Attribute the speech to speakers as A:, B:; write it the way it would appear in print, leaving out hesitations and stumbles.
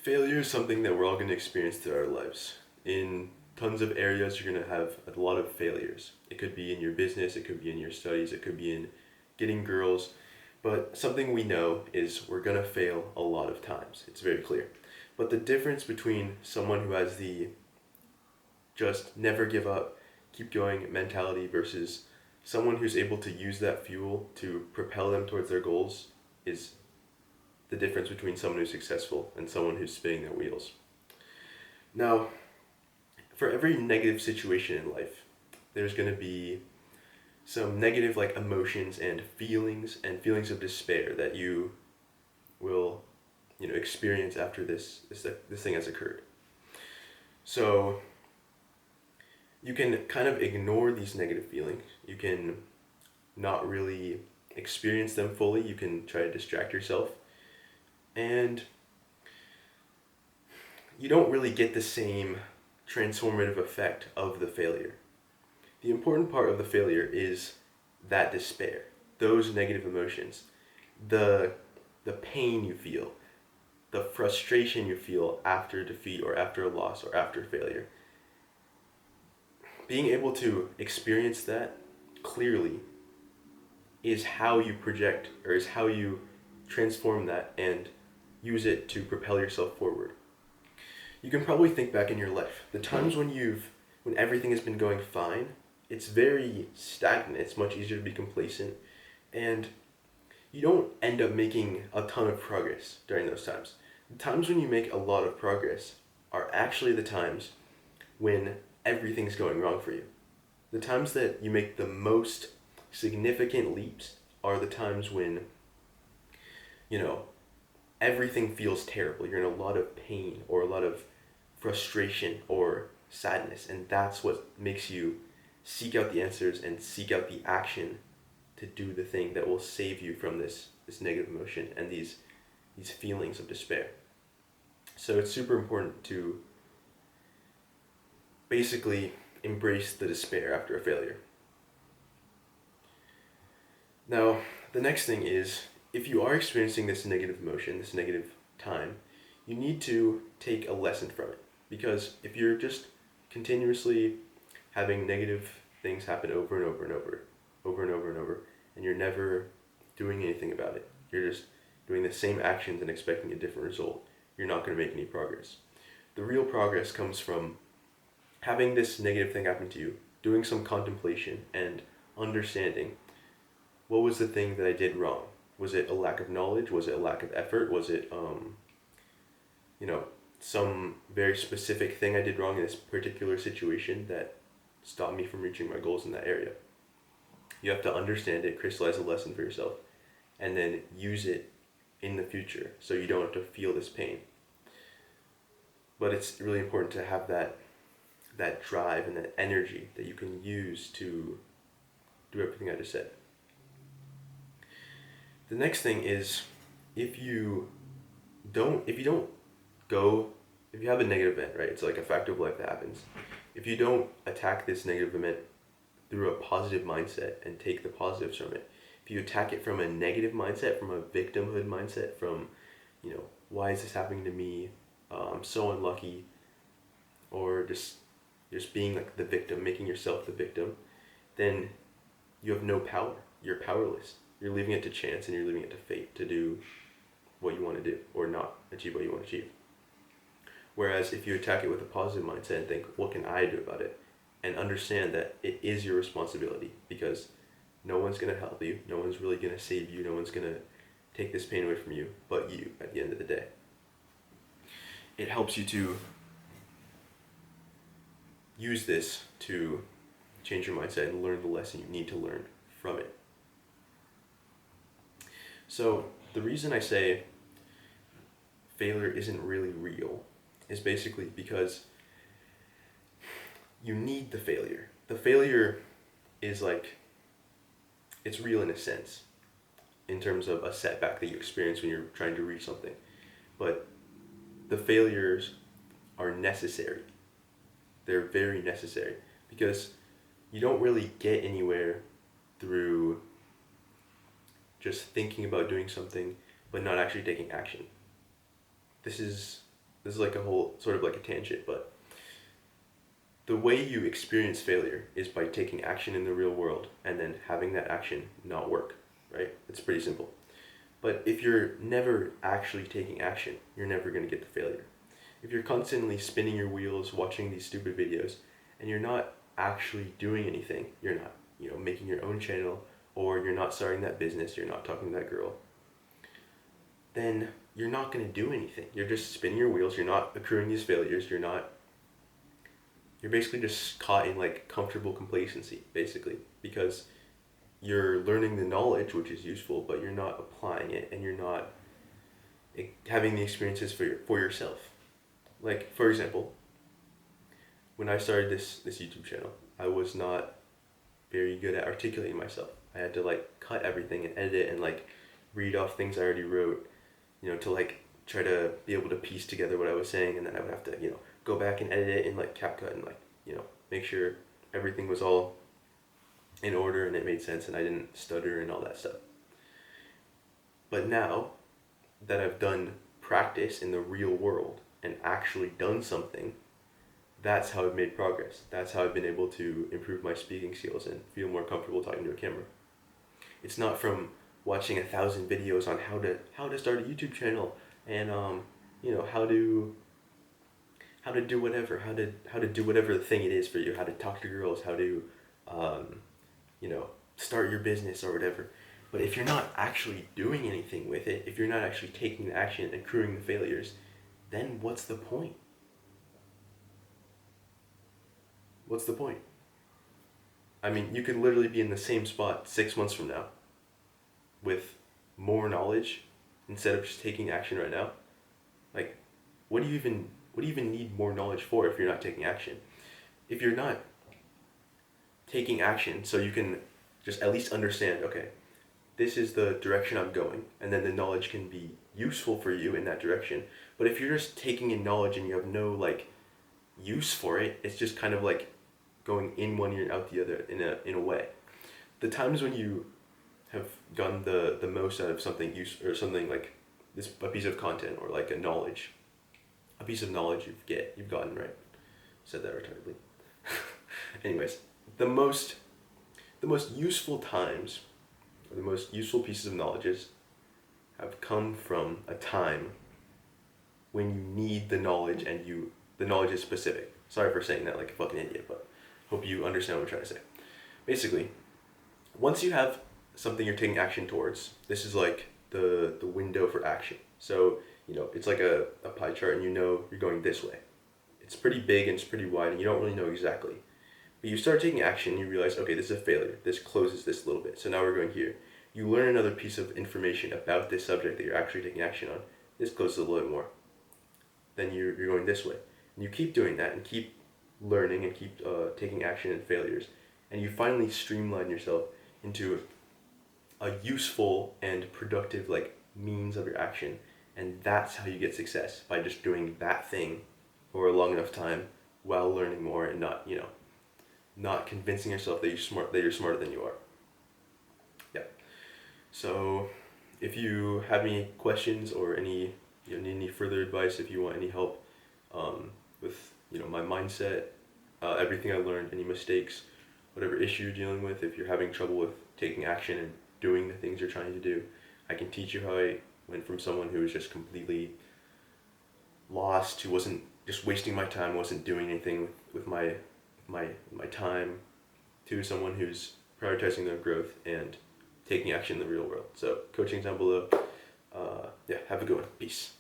A: Failure is something that we're all going to experience throughout our lives. In tons of areas, you're going to have a lot of failures. It could be in your business, it could be in your studies, it could be in getting girls. But something we know is we're going to fail a lot of times. It's very clear. But the difference between someone who has the just never give up, keep going mentality versus someone who's able to use that fuel to propel them towards their goals is the difference between someone who's successful and someone who's spinning their wheels. Now, for every negative situation in life, there's going to be some negative like emotions and feelings of despair that you will, experience after this thing has occurred. So you can kind of ignore these negative feelings. You can not really experience them fully. You can try to distract yourself. And you don't really get the same transformative effect of the failure. The important part of the failure is that despair, those negative emotions, the pain you feel, the frustration you feel after defeat or after a loss or after failure. Being able to experience that clearly is how you project or is how you transform that and use it to propel yourself forward. You can probably think back in your life, the times when everything has been going fine, it's very stagnant, it's much easier to be complacent, and you don't end up making a ton of progress during those times. The times when you make a lot of progress are actually the times when everything's going wrong for you. The times that you make the most significant leaps are the times when, everything feels terrible. You're in a lot of pain or a lot of frustration or sadness, and that's what makes you seek out the answers and seek out the action to do the thing that will save you from this negative emotion and these feelings of despair. So it's super important to basically embrace the despair after a failure. Now, the next thing is, if you are experiencing this negative emotion, this negative time, you need to take a lesson from it. Because if you're just continuously having negative things happen over and over and over, and you're never doing anything about it, you're just doing the same actions and expecting a different result, you're not going to make any progress. The real progress comes from having this negative thing happen to you, doing some contemplation and understanding what was the thing that I did wrong. Was it a lack of knowledge? Was it a lack of effort? Was it, some very specific thing I did wrong in this particular situation that stopped me from reaching my goals in that area? You have to understand it, crystallize a lesson for yourself, and then use it in the future so you don't have to feel this pain. But it's really important to have that drive and that energy that you can use to do everything I just said. The next thing is, if you have a negative event, right? It's like a fact of life that happens. If you don't attack this negative event through a positive mindset and take the positives from it, if you attack it from a negative mindset, from a victimhood mindset, from, why is this happening to me? I'm so unlucky, or just being like the victim, making yourself the victim, then you have no power. You're powerless. You're leaving it to chance and you're leaving it to fate to do what you want to do or not achieve what you want to achieve. Whereas if you attack it with a positive mindset and think, what can I do about it? And understand that it is your responsibility, because no one's going to help you. No one's really going to save you. No one's going to take this pain away from you but you at the end of the day. It helps you to use this to change your mindset and learn the lesson you need to learn from it. So the reason I say failure isn't really real is basically because you need the failure. The failure is it's real in a sense, in terms of a setback that you experience when you're trying to reach something. But the failures are necessary. They're very necessary, because you don't really get anywhere through just thinking about doing something but not actually taking action. This is this is like a whole sort of like a tangent, but the way you experience failure is by taking action in the real world and then having that action not work, right? It's pretty simple. But if you're never actually taking action, you're never going to get the failure. If you're constantly spinning your wheels, watching these stupid videos, and you're not actually doing anything, you're not, making your own channel, or you're not starting that business, you're not talking to that girl, then you're not going to do anything. You're just spinning your wheels, you're not accruing these failures, you're basically just caught in like comfortable complacency, basically, because you're learning the knowledge, which is useful, but you're not applying it, and you're not having the experiences for yourself. Like, for example, when I started this YouTube channel, I was not very good at articulating myself. I had to like cut everything and edit it and like read off things I already wrote, to like try to be able to piece together what I was saying, and then I would have to, go back and edit it in like CapCut and like, make sure everything was all in order and it made sense and I didn't stutter and all that stuff. But now that I've done practice in the real world and actually done something, that's how I've made progress. That's how I've been able to improve my speaking skills and feel more comfortable talking to a camera. It's not from watching 1,000 videos on how to start a YouTube channel and how to do whatever, how to do whatever the thing it is for you, how to talk to girls, how to start your business or whatever. But if you're not actually doing anything with it, if you're not actually taking the action and accruing the failures, then what's the point? What's the point? I mean, you could literally be in the same spot 6 months from now with more knowledge instead of just taking action right now. Like, what do you even need more knowledge for if you're not taking action? If you're not taking action so you can just at least understand, okay, this is the direction I'm going, and then the knowledge can be useful for you in that direction. But if you're just taking in knowledge and you have no like use for it, it's just kind of like going in one ear and out the other in a way. The times when you have gotten the most out of something or something like this, a piece of content or like a piece of knowledge you've gotten, right? Said that retardedly. Anyways, the most useful times, or the most useful pieces of knowledges have come from a time when you need the knowledge and the knowledge is specific. Sorry for saying that like a fucking idiot, but hope you understand what I'm trying to say. Basically, once you have something you're taking action towards, this is like the window for action. So, it's like a pie chart and you're going this way. It's pretty big and it's pretty wide and you don't really know exactly. But you start taking action, you realize, okay, this is a failure. This closes this a little bit. So now we're going here. You learn another piece of information about this subject that you're actually taking action on. This closes a little bit more. Then you're going this way. And you keep doing that and keep learning and keep taking action in failures. And you finally streamline yourself into a useful and productive like means of your action. And that's how you get success, by just doing that thing for a long enough time while learning more and not convincing yourself that you're smarter than you are. Yeah. So if you have any questions or need any further advice, if you want any help with my mindset, everything I learned, any mistakes, whatever issue you're dealing with, if you're having trouble with taking action and doing the things you're trying to do, I can teach you how I went from someone who was just completely lost, who wasn't, just wasting my time, wasn't doing anything with my time, to someone who's prioritizing their growth and taking action in the real world. So coaching's down below. Yeah, have a good one. Peace.